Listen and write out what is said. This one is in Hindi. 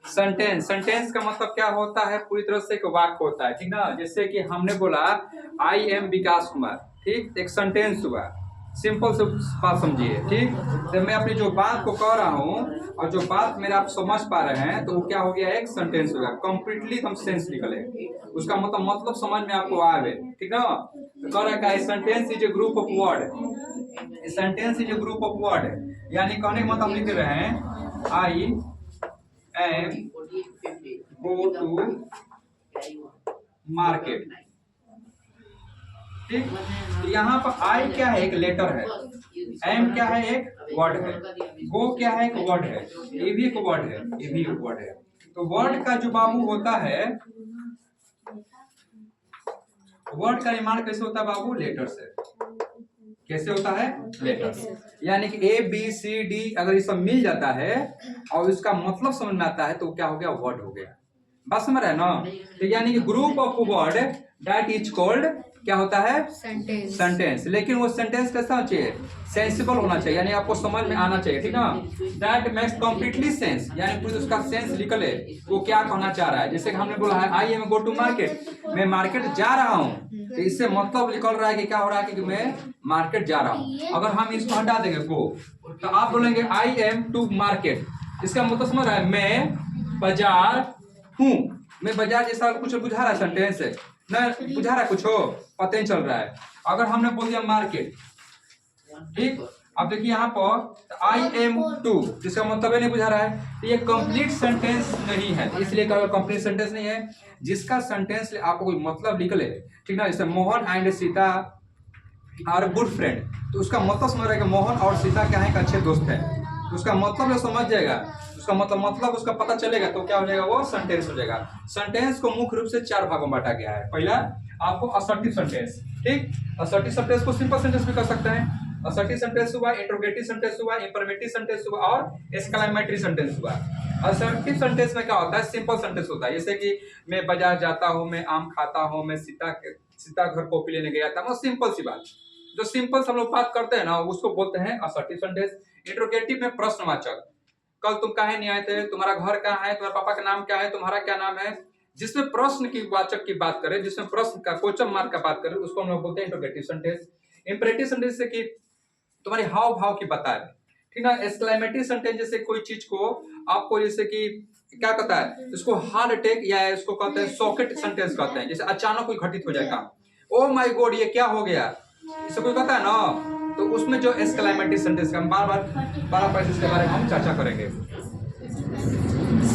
सेंटेंस, सेंटेंस का मतलब क्या होता है? पूरी तरह से एक वाक्य होता है, ठीक ना। जैसे कि हमने बोला आई एम विकास कुमार, ठीक, एक सेंटेंस हुआ, सिंपल से बात समझिए, ठीक। तो मैं अपनी जो बात को कह रहा हूँ और जो बात मेरा आप समझ पा रहे हैं तो वो क्या हो गया? एक सेंटेंस हो गया, कंप्लीटली हम सेंस निकले, उसका मतलब समझ में आपको आवे, ठीक ना। तो कह रहा है sentence is a group of word, sentence is a group of word, यानी कहने का मतलब लिख रहे हैं I am go to market, ठीक। तो यहाँ पर आई क्या है? एक लेटर है, एम क्या है? एक वर्ड है, गो क्या है? एक वर्ड है, ये भी एक वर्ड है, ये भी एक वर्ड है। तो वर्ड का जो बाबू होता है, वर्ड का निर्माण कैसे होता है बाबू? लेटर से। कैसे होता है? लेटर से। यानी कि ए बी सी डी अगर ये सब मिल जाता है और इसका मतलब समझ में आता है तो क्या हो गया? वर्ड हो गया। बात समझ रहे हैं ना? तो यानी कि group of word that is called क्या होता है? सेंटेंस। सेंटेंस। लेकिन वो सेंटेंस कैसा होना चाहिए? सेंसिबल होना चाहिए, यानी आपको समझ में आना चाहिए, ठीक ना। दैट मेक्स कंप्लीटली सेंस, यानी पूरी उसका सेंस निकले वो क्या कहना चाह रहा है। जैसे कि हमने बोला है I am go to market, मैं मार्केट जा रहा हूँ, तो इससे मतलब निकल रहा है कि क्या हो रहा है कि मैं मार्केट जा रहा हूँ। अगर हम इसको हटा देंगे गो, तो आप बोलेंगे आई एम टू मार्केट, इसका मतलब समझ रहा है मैं बाजार हूँ। मैं बाजार जैसा कुछ बुझा रहा है सेंटेंस है ना, बुझा रहा है कुछ हो, पता नहीं चल रहा है। अगर हमने बोल दिया मार्केट, ठीक, अब देखिए यहाँ पर आई एम टू, जिसका मतलब नहीं बुझा रहा है, तो ये कंप्लीट सेंटेंस नहीं है, इसलिए कंप्लीट सेंटेंस नहीं है। जिसका सेंटेंस आपको कोई मतलब निकले, ठीक ना, जैसे Mohan and Sita are good friend, तो उसका मतलब समझ रहा है कि मोहन और सीता क्या है? एक अच्छे दोस्त है, तो उसका मतलब जो समझ जाएगा, उसका मतलब उसका पता चलेगा, तो क्या हो जाएगा? वो सेंटेंस हो जाएगा। सेंटेंस को मुख्य रूप से 4 भागों में बांटा गया है। पहला आपको असर्टिव सेंटेंस, ठीक, असर्टिव सेंटेंस को सिंपल सेंटेंस भी कर सकते हैं। असर्टिव सेंटेंस हुआ, इंट्रोगेटिव सेंटेंस हुआ, इंफर्मेटिव सेंटेंस हुआ और एक्सक्लेमेटरी सेंटेंस हुआ। असर्टिव सेंटेंस में क्या होता है? सिंपल सेंटेंस होता है, जैसे कि मैं बाजार जाता हूँ, मैं आम खाता हूँ, मैं सीता घर कॉपी लेने गया था, वो सिंपल सी बात। जो सिंपल हम लोग बात करते हैं ना, उसको बोलते हैं असर्टिव सेंटेंस। इंट्रोगेटिव में प्रश्नवाचक, कल तुम काहे नहीं आए थे, तुम्हारा घर कहाँ है, तुम्हारे पापा का नाम क्या है, तुम्हारा क्या नाम है, जिसमें प्रश्न की वाचक की बात करें, जिसमें प्रश्न का क्वेश्चन मार्क का बात करें, उसको हम लोग बोलते हैं इंट्रोगेटिव सेंटेंस। इंपरेटिव सेंटेंस से कि तुम्हारे हाव भाव की बता रहे, ठीक ना। एक्सक्लेमेटरी सेंटेंस जैसे कोई चीज को आपको, जैसे कि क्या कहता है, इसको हार्ट अटैक या इसको कहते हैं सॉकेट सेंटेंस कहते हैं, जैसे अचानक कोई घटित हो जाएगा, ओ माय गॉड ये क्या हो गया, इसे कोई कहता है ना, तो उसमें जो एक्सक्लेमेटरी सेंटेंस का हम बार बार इसके बारे में हम चर्चा करेंगे।